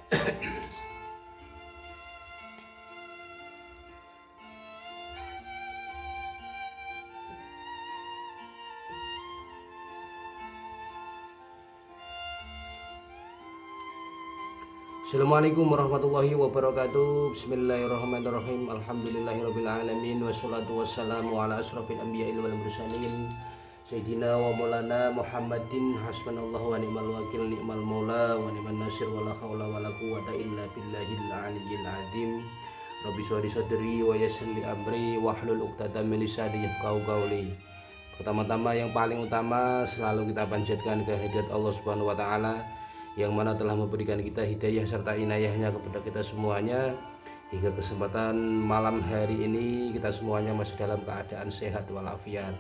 Assalamualaikum warahmatullahi wabarakatuh. Bismillahirrahmanirrahim. Alhamdulillahirrabbilalamin. Wassalatu wassalamu ala asrafil anbiya'i wal mursalin Sayyidina wa maulana Muhammadin. Hasbunallahu wa ni'mal wakil, ni'mal maula wa ni'man nasir, wa la haula wa la quwwata illa billahil aliyyil azim. Rabbi shrah sadri wa yassir li amri wahlul 'uqdatam min lisani yafqahu qawli. Pertama-tama yang paling utama selalu kita panjatkan kehadirat Allah Subhanahu wa taala yang mana telah memberikan kita hidayah serta inayahnya kepada kita semuanya, hingga kesempatan malam hari ini kita semuanya masih dalam keadaan sehat walafiat.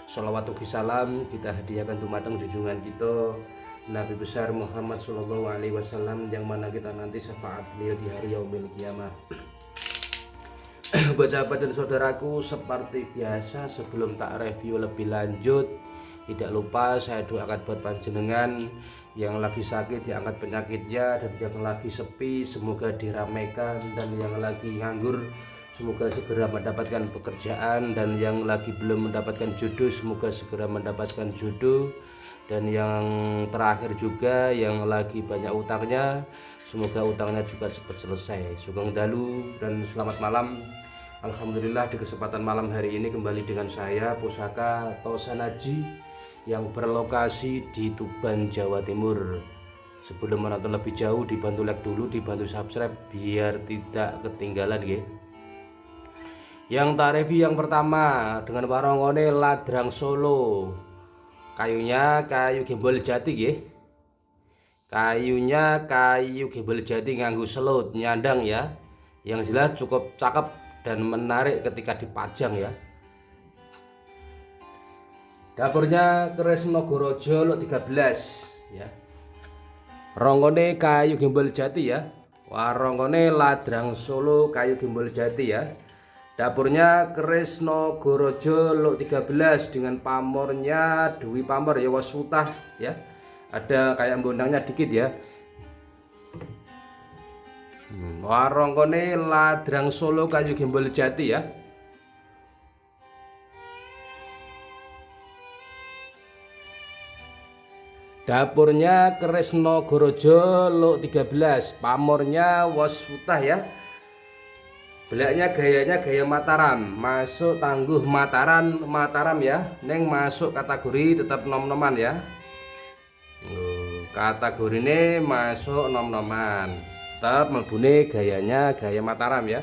Sholawat salam kita hadiahkan dumateng junjungan kita Nabi besar Muhammad Sallallahu Alaihi Wasallam, yang mana kita nanti syafaat beliau di hari yaumil kiamah. Buat sahabat dan saudaraku, seperti biasa sebelum tak review lebih lanjut, tidak lupa saya doakan buat panjenengan yang lagi sakit diangkat penyakitnya, dan yang lagi sepi semoga diramaikan, dan yang lagi nganggur semoga segera mendapatkan pekerjaan, dan yang lagi belum mendapatkan jodoh semoga segera mendapatkan jodoh, dan yang terakhir juga yang lagi banyak utangnya semoga utangnya juga cepat selesai. Sugeng dalu dan selamat malam. Alhamdulillah di kesempatan malam hari ini kembali dengan saya Pusaka Tosanaji yang berlokasi di Tuban, Jawa Timur. Sebelum menonton lebih jauh, dibantu like dulu, dibantu subscribe biar tidak ketinggalan nggih. Yang tarif yang pertama dengan warongone Ladrang Solo. Kayunya kayu gembol jati nggih. Kayunya kayu gembol jati nganggo selut nyandang ya. Yang jelas cukup cakep dan menarik ketika dipajang ya. Dapurnya keris Nogorojo lot 13 ya. Ronggone kayu gembol jati ya. Warongone Ladrang Solo kayu gembol jati ya. Dapurnya keris Nogorojo lot 13 dengan pamornya Dewi Pamor ya, wasutah ya. Ada kayak bondangnya dikit ya. Warongone Ladrang Solo kayu gembol jati ya. Dapurnya keris Nogorojo lot 13, pamornya wasutah ya. Belaknya gayanya gaya Mataram, masuk tangguh Mataram ya. Neng masuk kategori tetap nom-noman ya. Kategori ini masuk nom-noman, tetap melbune gayanya gaya Mataram ya.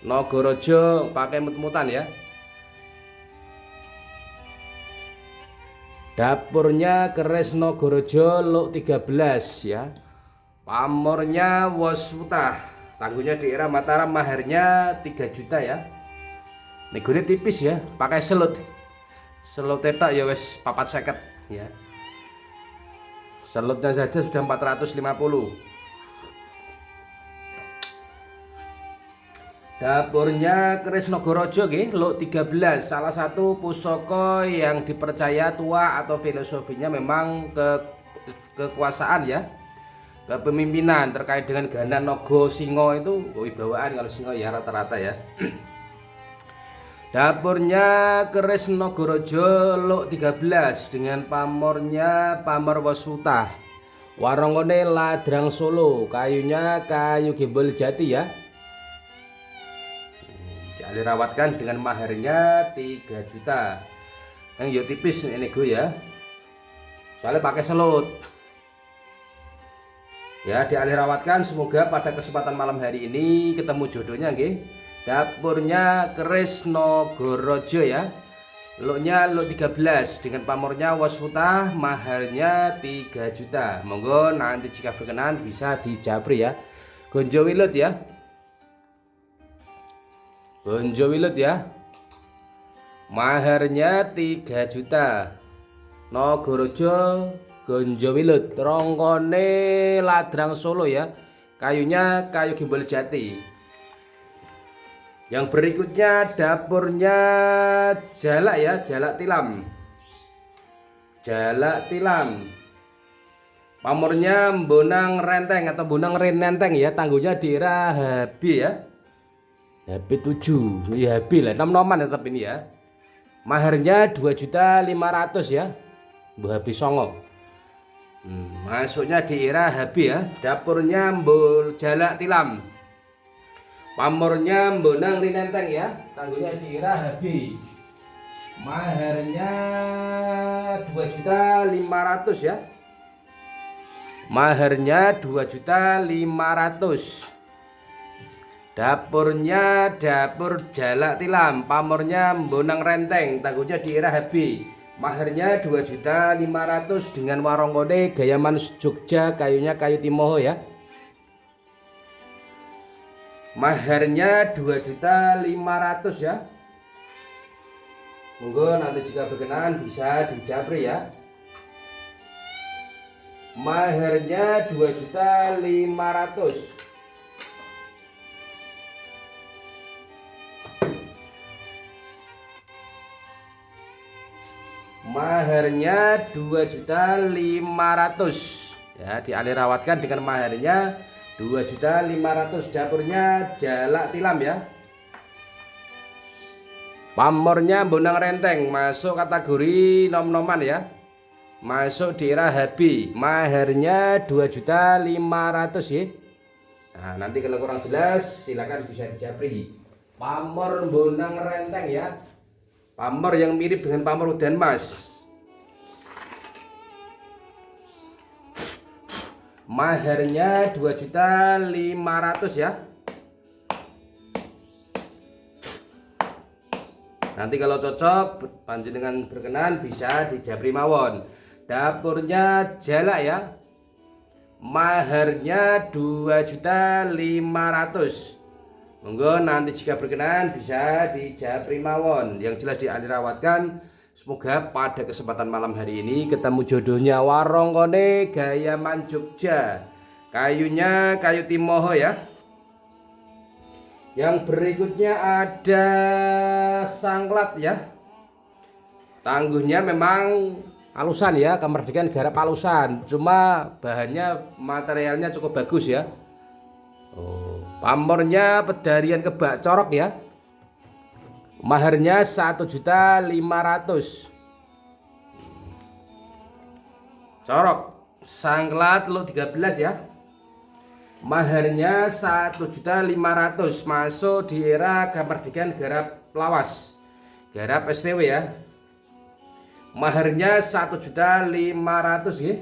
Nogorojo pakai mut-mutan ya. Dapurnya keris Nogorojo lot 13 ya. Pamornya wasutah, tangguhnya di era Mataram, maharnya 3 juta ya. Negone tipis ya, pakai selut. Selut tetak ya wes 450 ya. Selutnya saja sudah 450. Dapurnya keris Nogorojo nggih lot 13, salah satu pusaka yang dipercaya tua atau filosofinya memang kekuasaan ya, kepemimpinan terkait dengan ganda Nogo Singo itu wibawaan kalau Singo ya rata-rata ya. Dapurnya keris Nogorojo lot 13 dengan pamornya pamor wasutah. Warongone Ladrang Solo, kayunya kayu gembol jati ya. Dirawatkan dengan maharnya 3 juta. Yang yo tipis ini gue ya. Soalnya pakai selut. Ya, dirawatkan, semoga pada kesempatan malam hari ini ketemu jodohnya nggih. Dapurnya keris Nogorojo ya. Lotnya lot 13 dengan pamornya wasutah, maharnya 3 juta. Monggo nanti jika berkenan bisa dijabri ya. Gonjo wilut ya. Gonjo wilut ya. Maharnya 3 juta. Nogorojo Gonjo wilut, rongkone Ladrang Solo ya. Kayunya kayu gembol jati. Yang berikutnya dapurnya jalak ya, jalak tilam. Jalak tilam. Pamornya Bonang Renteng atau Bonang Renenteng ya, tangguhnya di era HB ya. HB 7, ya HB lah, nom-noman tetap ini ya. Maharnya 2.500.000 ya. Bu HB Songo. Masuknya di era HB ya. Dapurnya Mbul Jalak Tilam. Pamornya Bonang Renenteng ya, tangguhnya di era HB. Maharnya 2.500.000 ya. Maharnya 2.500.000. Dapurnya dapur Jalak Tilam, pamornya Bonang Renteng, tangguhnya di era HB. Maharnya 2.500.000 dengan warung kode Gayaman Jogja, kayunya kayu Timoho ya. Maharnya 2.500.000 ya. Monggo nanti jika berkenan bisa dijapri ya. Maharnya 2.500.000. Maharnya 2.500.000 ya, dialihrawatkan dengan maharnya 2.500.000. Dapurnya Jalak Tilam ya. Pamornya Bonang Renteng, masuk kategori nom-noman ya. Masuk di era HB. Maharnya 2.500.000 ya. Nah, nanti kalau kurang jelas silakan bisa dijapri. Pamor Bonang Renteng ya. Pamor yang mirip dengan pamor udan mas. Maharnya 2.500.000 ya. Nanti kalau cocok panjenengan berkenan bisa dijapri mawon. Dapurnya Jalak ya. Maharnya 2.500.000. Monggo nanti jika berkenan bisa dijapri mawon. Yang jelas dialihrawatkan. Semoga pada kesempatan malam hari ini ketemu jodohnya warung kone Gayaman Jogja, kayunya kayu Timoho ya. Yang berikutnya ada sangklat ya. Tangguhnya memang alusan ya, kemerdekaan garap alusan, cuma bahannya materialnya cukup bagus ya. Pamornya pedarian kebak corok ya. Maharnya 1.500.000. Corok sangklat lo 13 ya. Maharnya 1.500.000. Masuk di era kemerdekaan garap lawas, garap STW ya. Maharnya 1.500.000 ya.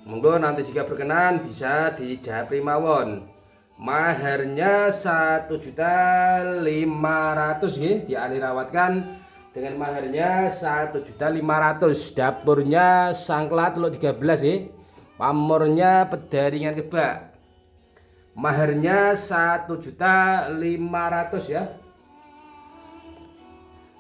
Monggo nanti jika berkenan bisa dijapri mawon. Maharnya 1.500.000 ya, dialihrawatkan dengan maharnya 1.500.000. Dapurnya sangklat lo 13 ya. Pamornya pedaringan kebak. Maharnya 1.500.000 ya.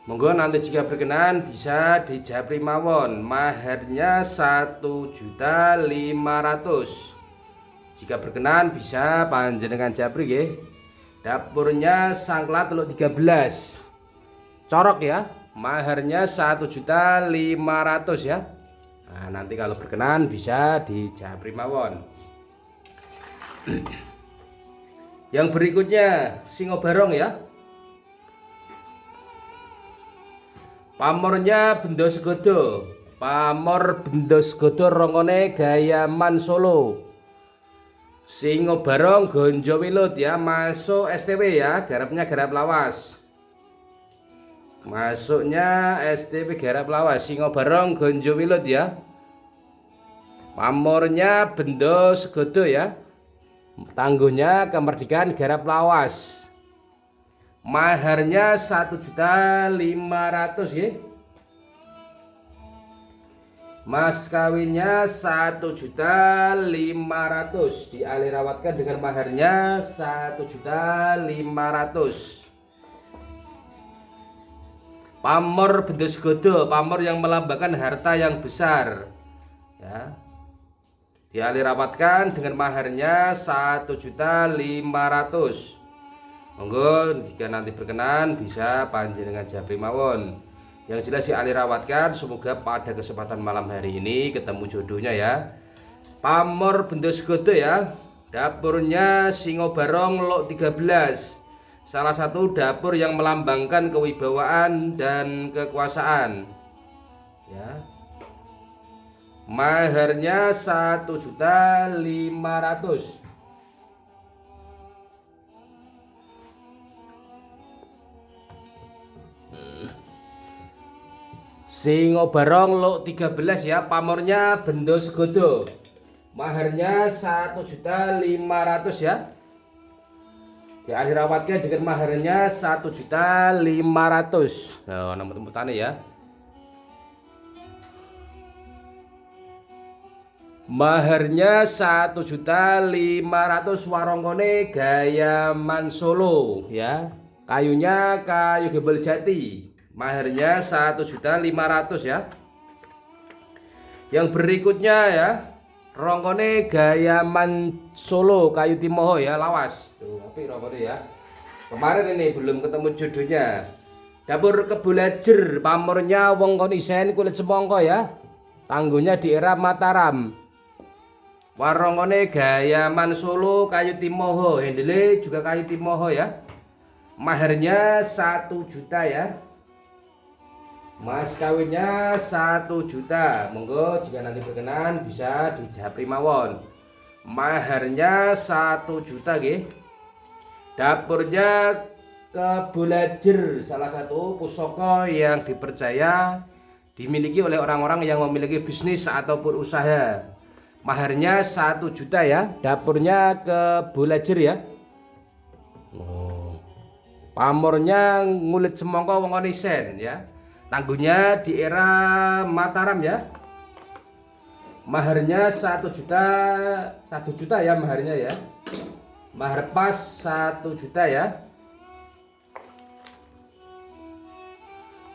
Monggo nanti jika berkenan bisa dijapri mawon. Maharnya 1.500.000. Jika berkenan bisa panjenengan japri ya. Dapurnya sangklat teluk 13. Corok ya. Maharnya 1.500.000 ya. Nah, nanti kalau berkenan bisa dijapri mawon. Yang berikutnya Singo Barong ya. Pamornya Bendo Segodo. Pamor Bendo Segodo rongone Gayaman Solo. Singo Barong Gonjo Wilut ya. Masuk STW ya, garapnya garap lawas. Masuknya STW garap lawas. Singo Barong Gonjo Wilut ya. Pamornya Bendo Segodo ya. Tangguhnya kemerdekaan garap lawas. Maharnya 1.500.000 ya. Mas kawinnya 1.500.000. Dialihrawatkan dengan maharnya 1.500.000. Pamor Bendo Segodo, pamor yang melambangkan harta yang besar ya. Dialihrawatkan dengan maharnya 1.500.000. Monggo jika nanti berkenan bisa panjenengan japri mawon. Yang jelas si Ali rawatkan, semoga pada kesempatan malam hari ini ketemu jodohnya ya. Pamor Bendos Gode ya. Dapurnya Singo Barong Lok 13. Salah satu dapur yang melambangkan kewibawaan dan kekuasaan. Ya. Maharnya 1.500.000. Singo Barong Lok 13 ya, pamornya Bendos Godo. Maharnya 1.500.000 ya. Di akhir rawatnya dengan maharnya 1.500.000. Nah, nama tembutannya ya. Maharnya 1.500.000, warongkone Gayaman Solo ya. Kayunya kayu gebel jati. Maharnya 1.500.000 ya. Yang berikutnya ya, rongkone Gayaman Solo kayu timoho ya, lawas. Tuh, tapi rongkone ya. Kemarin ini belum ketemu jodohnya. Dapur Kebulajer, pamornya wong kon isen kulit semongko ya. Tangguhnya di era Mataram. Warongkone Gayaman Solo kayu timoho, hendele juga kayu timoho ya. Maharnya 1 juta ya. Mas kawinnya 1 juta. Monggo jika nanti berkenan bisa dijapri mawon. Maharnya 1 juta nggih. Dapurnya Kebulajer, salah satu pusaka yang dipercaya dimiliki oleh orang-orang yang memiliki bisnis ataupun usaha. Maharnya 1 juta ya. Dapurnya Kebulajer ya. Pamornya ngulit semongko wong isen ya. Tangguhnya di era Mataram ya. Maharnya 1 juta ya maharnya ya. Mahar pas 1 juta ya.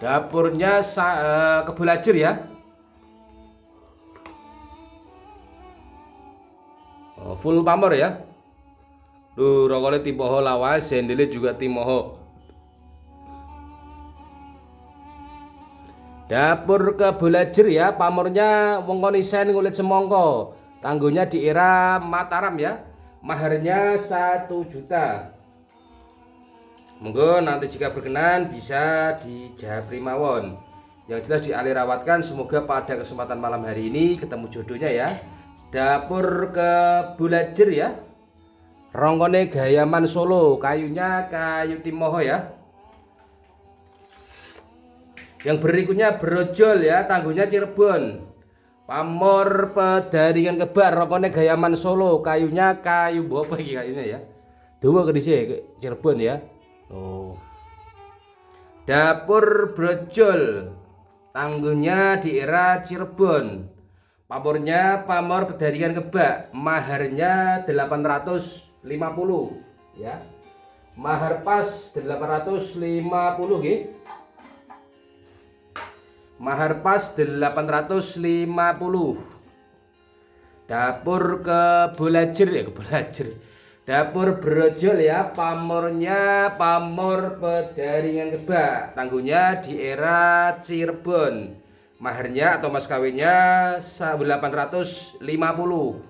Dapurnya Kebulajer ya. Full pamor ya. Duh, rokoknya timoho lawas, sendile juga timoho. Dapur Kebulajer ya, pamornya wong kon isen ngulit semongko. Tangguhnya di era Mataram ya. Maharnya 1 juta. Monggo nanti jika berkenan bisa dijapri mawon. Yang jelas dialirawatkan, semoga pada kesempatan malam hari ini ketemu jodohnya ya. Dapur Kebulajer ya. Rongkone Gayaman Solo, kayunya kayu timoho ya. Yang berikutnya brojol ya, tangguhnya Cirebon. Pamor Pedaringan Kebar, rongkone Gayaman Solo, kayunya kayu bopo iki kayunya ya. Dawa kedise Cirebon ya. Oh. Dapur brojol, tangguhnya di era Cirebon. Pamornya Pamor Pedaringan Kebak, maharnya 850 ya. Mahar pas 850 nggih. Mahar pas 850. Dapur Kebulajer ya, Kebulajer. Dapur brojol ya, pamornya Pamor Pedaringan Kebak. Tangguhnya di era Cirebon. Maharnya atau mas kawinnya 850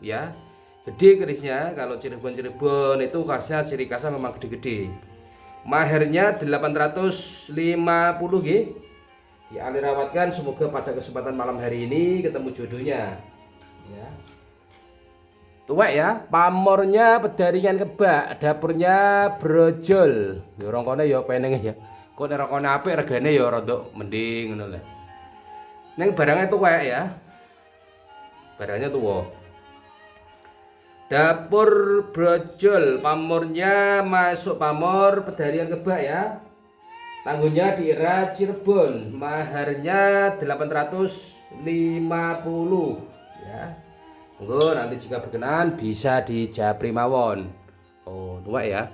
ya. Gede kerisnya, kalau Cirebon itu khasnya ciri khasnya memang gede-gede. Maharnya 850 nggih. Ya, alirawatkan, semoga pada kesempatan malam hari ini ketemu jodohnya ya. Tuwek ya, pamornya Pedaringan Kebak, dapurnya brojol. Ya rongkone ya peneng ya. Kok nek rongkone apik regane ya rada mending ngono lho. Neng barangnya tuwek ya. Barangnya tuwa. Dapur brojol, pamornya masuk Pamor Pedaringan Kebak ya. Tangguhnya di era Cirebon, maharnya 850 ya. Monggo nanti jika berkenan bisa dijapri mawon. Oh, tua ya.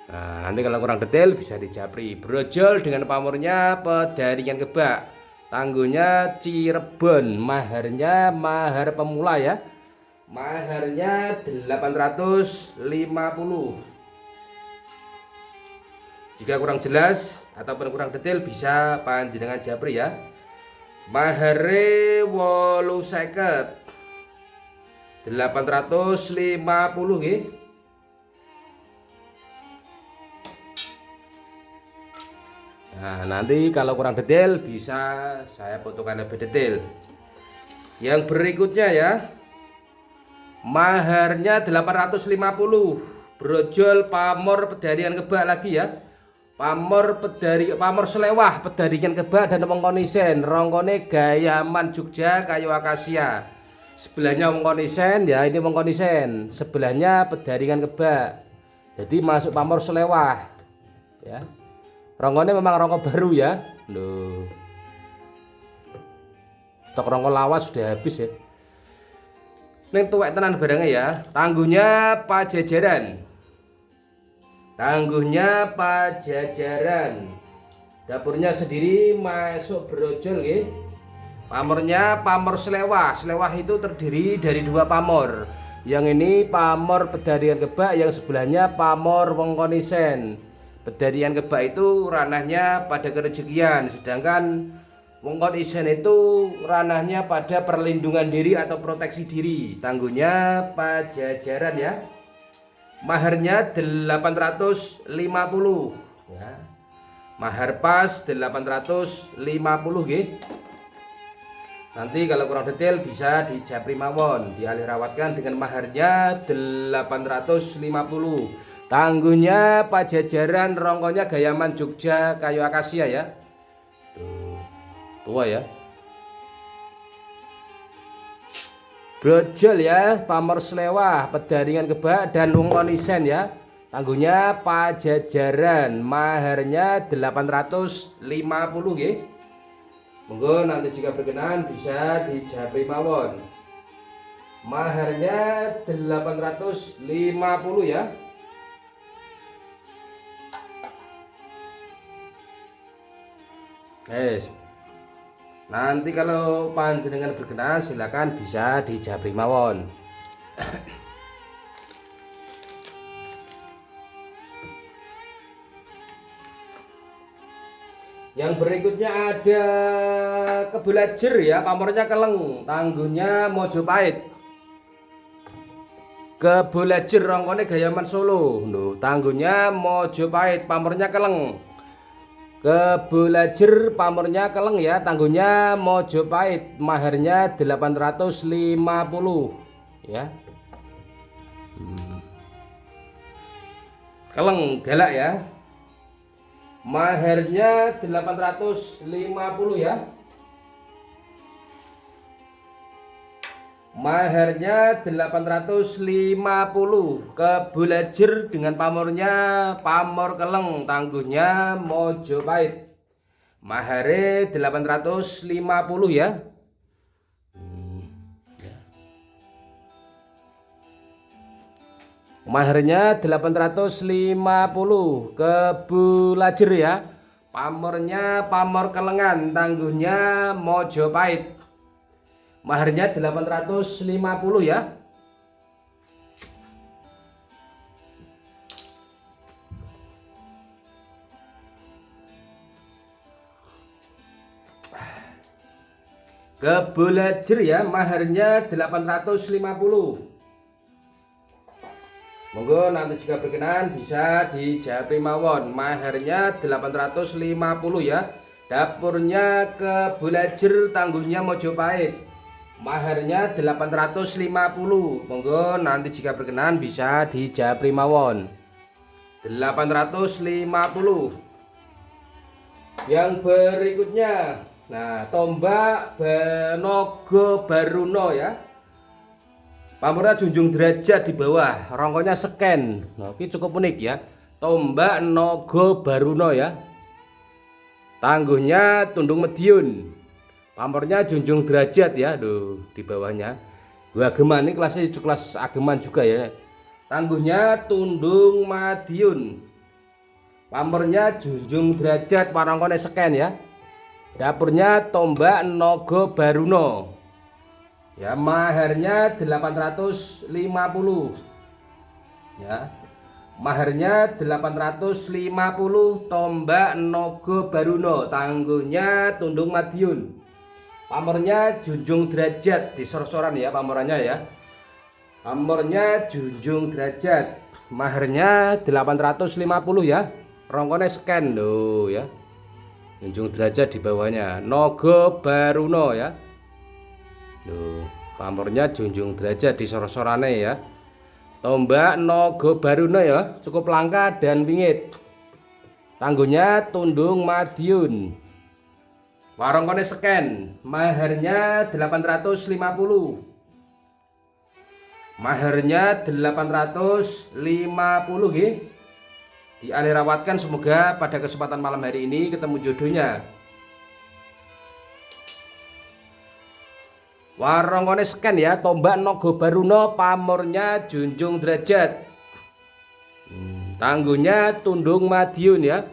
Nah, nanti kalau kurang detail bisa dijapri. Brojol dengan pamornya Pedaringan Kebak. Tangguhnya Cirebon, maharnya mahar pemula ya. Maharnya 850. Jika kurang jelas ataupun kurang detail bisa panjenengan japri ya. Mahare 850 nggih. Nah, nanti kalau kurang detail bisa saya fotokan lebih detail. Yang berikutnya ya. Maharnya 850. Brojol pamor pedarian kebak lagi ya. Pamor selewah pedarian kebak dan mengkonisen. Rongkone gayaman Jogja kayu akasia. Sebelahnya mengkonisen ya, ini mengkonisen. Sebelahnya pedarian kebak. Jadi masuk pamor selewah ya. Rongkone memang rongko baru ya. Loh. Stok rongko lawas sudah habis ya. Ini tuwek tenan barangnya ya. Tangguhnya Pajajaran. Tangguhnya Pajajaran. Dapurnya sendiri masuk brojol nggih. Pamornya pamor selewah. Selewah itu terdiri dari 2 pamor. Yang ini pamor pedarian kebak, yang sebelahnya pamor wengkonisen. Pedarian kebak itu ranahnya pada kerejekian, sedangkan wengkonisen itu ranahnya pada perlindungan diri atau proteksi diri. Tangguhnya Pajajaran ya. Maharnya 850 ya. Mahar pas 850 nggih. Nanti kalau kurang detail bisa dijapri mawon, dialih rawatkan dengan maharnya 850. Tangguhnya Pajajaran, rongkonya gayaman Jogja kayu akasia ya. Tua ya. Brojol ya, pamor selewah, pedaringan kebak dan wengkonisen ya. Tangguhnya Pajajaran, maharnya 850 nggih. Monggo nanti jika berkenan bisa dijapri mawon. Maharnya 850 ya. Nanti kalau panjenengan berkenan silakan bisa dijapri mawon. Yang berikutnya ada Kebulajer ya, pamornya Keleng, tangguhnya Mojopahit. Kebulajer rongkone gayaman Solo. Loh, tangguhnya Mojopahit, pamornya Keleng. Kebulajer pamornya Keleng ya, tangguhnya Mojopahit, maharnya 850 ya. Keleng galak ya. Maharnya 850 ya. Maharnya 850. Kebulajer dengan pamornya pamor Keleng, tangguhnya Mojopahit. Mahare 850 ya. Maharnya 850. Kebulajer ya. Pamornya pamor Kelengan, tangguhnya Mojopahit. Maharnya 850 ya. Kebulajer ya, maharnya 850. Monggo nanti jika berkenan bisa dijapri mawon. Maharnya 850 ya. Dapurnya Kebulajer, tangguhnya Mojopahit. Maharnya 850. Monggo nanti jika berkenan bisa dijapri mawon. 850. Yang berikutnya, nah, tombak Banogo Baruno ya. Pamornya junjung derajat di bawah, rongkonya seken. Nah, ini cukup unik ya. Tombak Nogo Baruno ya. Tangguhnya Tundung Mediun. Pamornya junjung derajat ya, tuh di bawahnya. Gua ageman ini kelasnya kelas ageman juga ya. Tangguhnya Tundung Madiun. Pamornya junjung derajat, warongkone seken ya. Dapurnya tombak Nogo Baruno. Ya, maharnya 850. Ya. Maharnya 850, tombak Nogo Baruno, tangguhnya Tundung Madiun. Pamornya Junjung Derajat, di sor-soran ya pamorannya ya. Pamornya Junjung Derajat. Maharnya 850 ya. Rongkone scan loh ya. Junjung Derajat di bawahnya. Nogo Baruno ya. Tuh, pamornya Junjung Derajat di sor-sorane ya. Tombak Nogo Baruno ya, cukup langka dan wingit. Tangguhnya Tundung Madiun. Warongkone scan. Maharnya 850. Maharnya 850 nggih. Dialirawatkan, semoga pada kesempatan malam hari ini ketemu jodohnya. Warongkone scan ya, tombak Nogo Baruno, pamornya Junjung Derajat. Tangguhnya Tundung Madiun ya.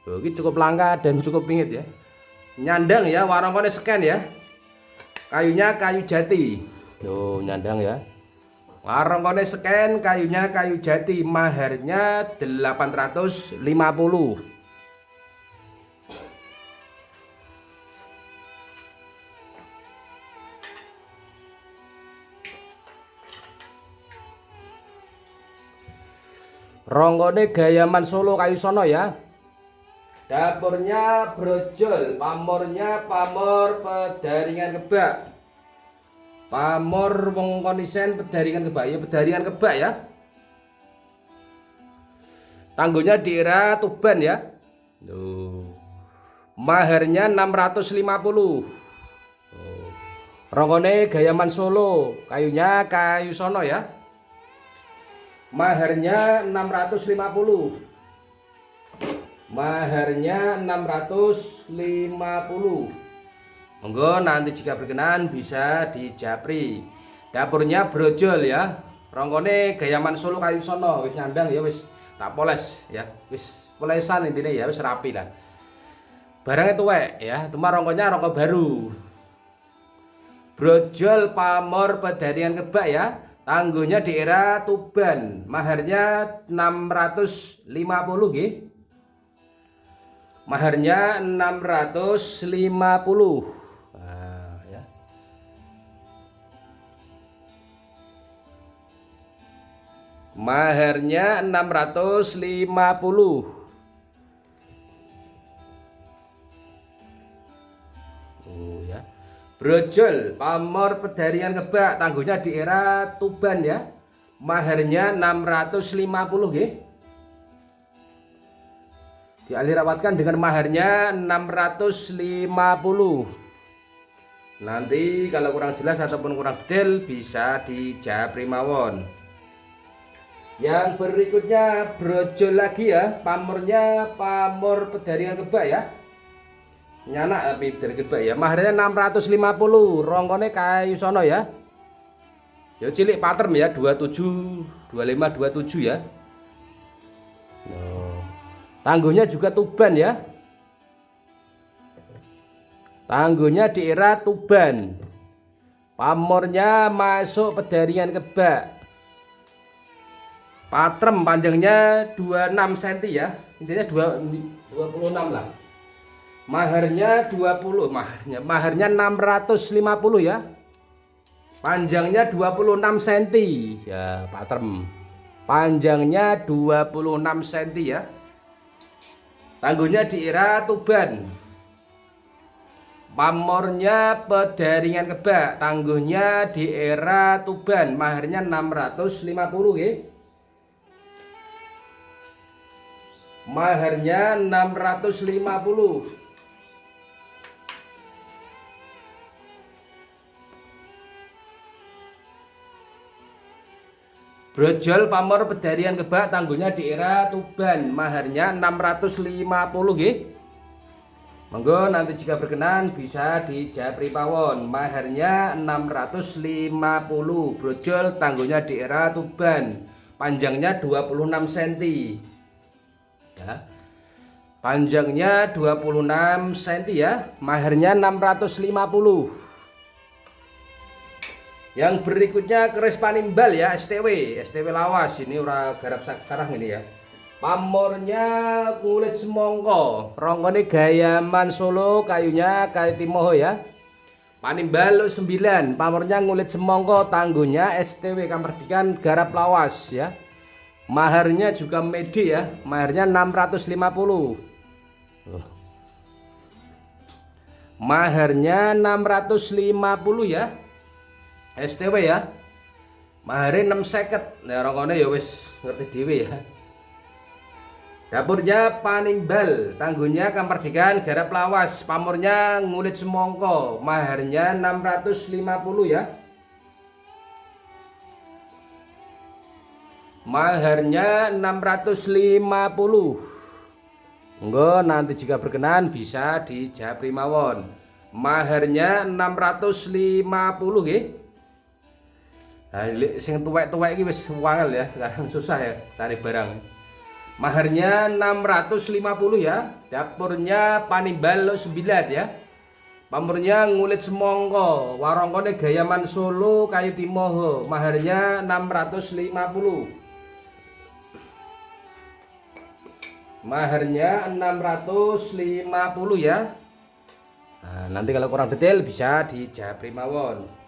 Ini cukup langka dan cukup pingit ya. Nyandang ya, warongkone scan ya. Kayunya kayu jati. Tuh, nyandang ya. Warongkone scan, kayunya kayu jati. Maharnya 850. Rongkone Gayaman Solo kayu sono ya. Dapurnya brojol, pamornya pamor Pedaringan Kebak. Pamor wong konisen Pedaringan Kebak ya, Pedaringan Kebak ya. Tangguhnya daerah Tuban ya. Tuh. Maharnya 650. Rongkone Gayaman Solo, kayunya kayu sono ya. Maharnya 650. Maharnya 650. Monggo nanti jika berkenan bisa dijapri. Dapurnya brojol ya. Rongkone Gayaman Solo kayu sono, wis nyandang ya, wis tak poles ya. Wis polesan intine ya, wis rapi lah. Barangnya tuwek ya, cuma rongkonya rongko baru. Brojol pamor Pedaringan Kebak ya. Tangguhnya daerah Tuban. Maharnya 650 nggih. Maharnya 650. Nah, ya. Maharnya 650. Brojol pamor Pedaringan Kebak, tangguhnya daerah Tuban ya. Maharnya 650 nggih. Dialirawatkan dengan maharnya 650. Nanti kalau kurang jelas ataupun kurang detail bisa dijapri mawon. Yang berikutnya brojol lagi ya, pamornya pamor Pedaringan Kebak ya. Nyanak tapi dari Kebak ya. Maharnya 650. Rongkone kayu sono ya. Ya cilik patrem ya, 27, 25, 27 ya. Tangguhnya juga Tuban ya. Tangguhnya daerah Tuban. Pamornya masuk Pedaringan Kebak. Patrem panjangnya 26 cm ya. Intinya 26 lah. Maharnya 20, maharnya 650 ya. Panjangnya 26 cm ya, patrem. Panjangnya 26 cm ya. Tangguhnya daerah Tuban. Pamornya Pedaringan Kebak, tangguhnya daerah Tuban. Maharnya 650 nggih. Maharnya 650. Brojol pamor Pedaringan Kebak, tangguhnya daerah Tuban. Maharnya 650 nggih. Monggo nanti jika berkenan bisa dijapri pawon. Maharnya 650. Brojol, tangguhnya daerah Tuban. Panjangnya 26 cm. Ya. Panjangnya 26 cm ya. Maharnya 650. Yang berikutnya keris Panimbal ya, STW lawas. Ini ora garap sekarang ini ya. Pamornya kulit semongko, rongkone gayaman Solo, kayunya kayu timoho ya. Panimbal 9, pamornya ngulit semongko, tangguhnya STW Kamperdikan garap lawas ya. Maharnya juga medi ya, maharnya 650. Maharnya 650 ya. STW ya. Maharnya 650. Nah, rongkone ya wis ngerti dhewe ya. Dapurnya Panimbal, tangguhnya Kamperdikan garap lawas, pamornya ngulit semongko, maharnya 650 ya. Maharnya 650. Enggak, nanti jika berkenan bisa dijapri mawon. Maharnya 650 nggih. Nah, sing tuwek-tuwek iki wis wangel ya, sekarang susah ya cari barang. Maharnya 650 ya. Dapurnya Panimbal 9 ya. Pamornya ngulit semongko, warongkone gayaman Solo, kayu timoho, maharnya 650. Maharnya 650 ya. Nah, nanti kalau kurang detail bisa dijapri mawon.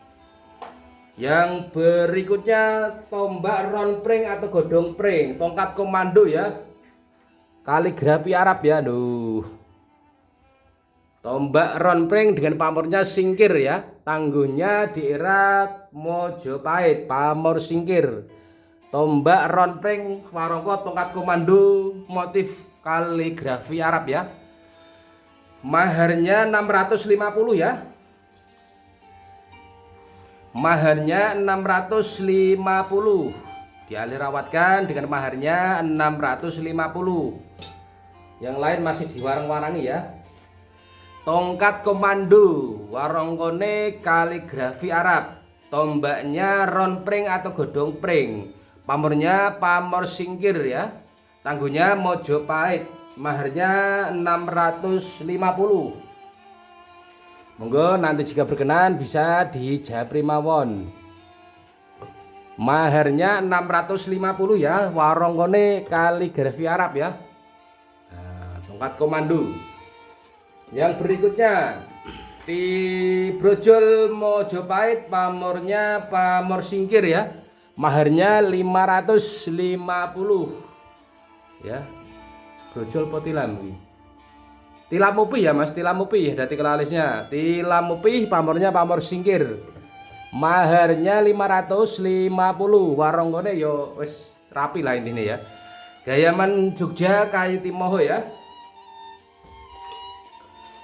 Yang berikutnya tombak ronpring atau godong pring, tongkat komando ya. Kaligrafi Arab ya, duh. Tombak ronpring dengan pamornya singkir ya. Tangguhnya daerah Mojopahit, pamor singkir. Tombak ronpring warongko tongkat komando, motif kaligrafi Arab ya. Maharnya 650 ya. Maharnya 650. Dialih rawatkan dengan maharnya 650. Yang lain masih diwarang-warangi ya. Tongkat komando, warongkone kaligrafi Arab. Tombaknya ronpring atau godong pring. Pamornya pamor singkir ya. Tangguhnya Mojopahit. Maharnya 650. Monggo nanti jika berkenan bisa dijapri mawon. Maharnya 650 ya, warongkone kaligrafi Arab ya. Nah, tongkat komando. Yang berikutnya di brojol Mojopahit, pamornya pamor singkir ya. Maharnya 550 ya. Brojol potilam ini. Tilam upih ya Mas, tilam upih dari kelalisnya. Tilam upih pamornya pamor singkir. Maharnya 550. Warongkone yo wis rapi lah intinya ya. Gayaman Jogja kayu timoho ya.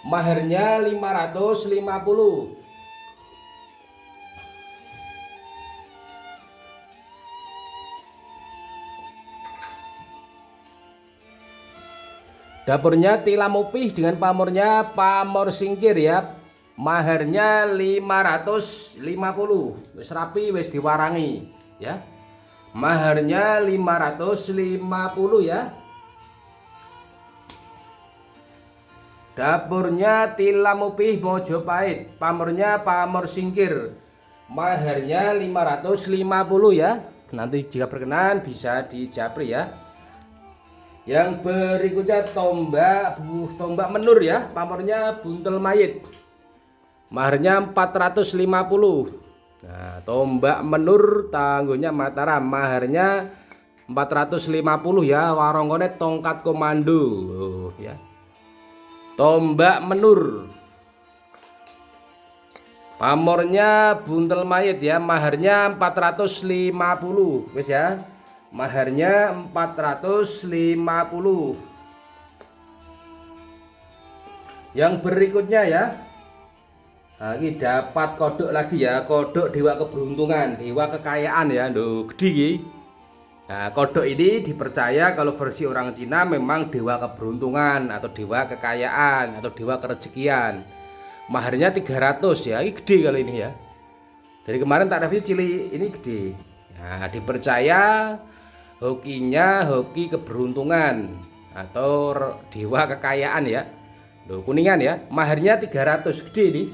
Maharnya 550. Dapurnya tilam upih dengan pamornya pamor singkir ya. Maharnya 550. Wis rapi, wis diwarangi ya. Maharnya 550 ya. Dapurnya tilam upih Mojopahit, pamornya pamor singkir. Maharnya 550 ya. Nanti jika berkenan bisa dijapri ya. Yang berikutnya tombak menur ya, pamornya buntel mayit. Maharnya 450. Nah, tombak menur tangguhnya Mataram, maharnya 450 ya, warongkone tongkat komando ya. Tombak menur. Pamornya buntel mayit ya, maharnya 450. Wis ya. Maharnya 450. Yang berikutnya ya. Nah, ini dapat kodok lagi ya, kodok dewa keberuntungan, dewa kekayaan ya, gede. Nah, kodok ini dipercaya kalau versi orang Cina memang dewa keberuntungan atau dewa kekayaan atau dewa kerezekian. Maharnya 300 ya, ini gede kali ini ya. Dari kemarin tak review cili, ini gede. Nah, dipercaya hokinya hoki keberuntungan atau dewa kekayaan ya. Loh, kuningan ya. Maharnya 300, gede nih.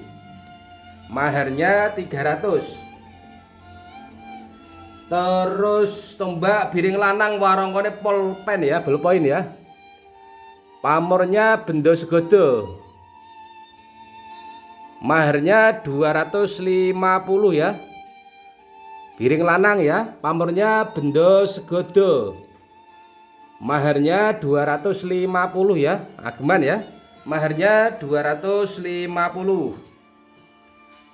Maharnya 300. Terus tombak biring lanang warongkone polpen ya, ballpoint ya. Pamornya benda segodo. Maharnya 250 ya. Biring lanang ya, pamornya benda segodo. Maharnya 250 ya, ageman ya. Maharnya 250.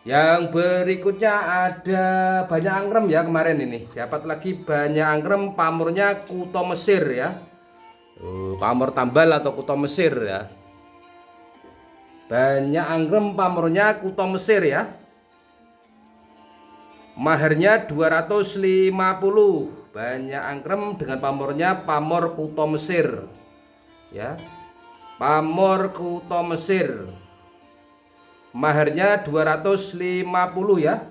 Yang berikutnya ada banyak angkrem ya, kemarin ini dapat lagi banyak angkrem, pamornya kuto Mesir ya. Pamor tambal atau kuto Mesir ya. Banyak angkrem, pamornya kuto Mesir ya. Maharnya 250. Banyak angkrem dengan pamornya pamor kuto Mesir ya. Pamor kuto Mesir. Maharnya 250 ya.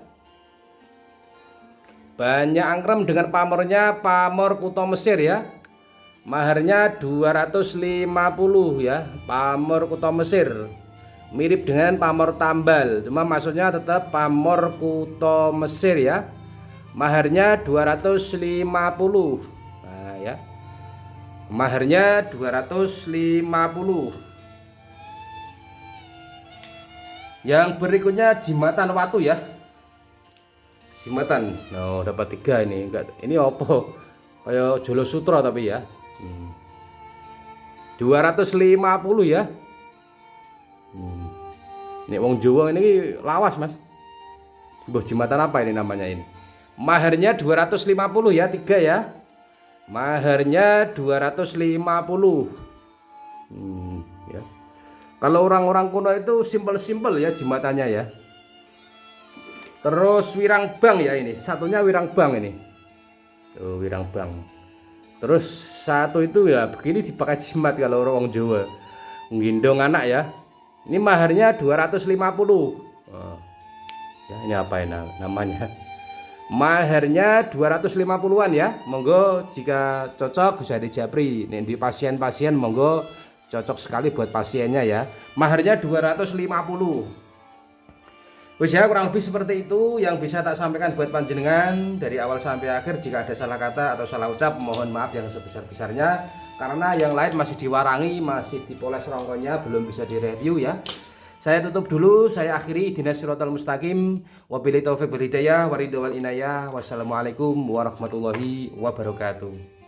Banyak angkrem dengan pamornya pamor kuto Mesir ya. Maharnya 250 ya. Pamor kuto Mesir. Mirip dengan pamor tambal, cuma maksudnya tetap pamor kuto Mesir ya. Maharnya 250. Nah ya. Maharnya 250. Yang berikutnya jimatan watu ya. Jimatan. Nah, dapat 3 ini. Enggak, ini opo? Kayak Jolo Sutra tapi ya. 250 ya. Ini wong Jawa ini lawas, Mas. Mbah jimatan apa ini namanya ini? Maharnya 250 ya, 3 ya. Maharnya 250. Ya. Kalau orang-orang kuno itu simpel-simpel ya jimatannya ya. Terus wirang bang ya ini. Satunya wirang bang ini. Tuh, wirang bang. Terus satu itu ya begini dipakai jimat kalau orang Jawa. Nggendong anak ya. Ini maharnya 250. Ya, ini apa ini namanya? Maharnya 250-an ya. Monggo jika cocok bisa dijapri. Nih di pasien-pasien monggo cocok sekali buat pasiennya ya. Maharnya 250. Wis ya, kurang lebih seperti itu yang bisa tak sampaikan buat panjenengan dari awal sampai akhir. Jika ada salah kata atau salah ucap mohon maaf yang sebesar-besarnya, karena yang lain masih diwarangi, masih dipoles rongkonya, belum bisa direview ya. Saya tutup dulu, saya akhiri. Ihdinas siratal mustaqim. Wabillahi taufiq wal hidayah, waridho wal inayah. Wassalamualaikum warahmatullahi wabarakatuh.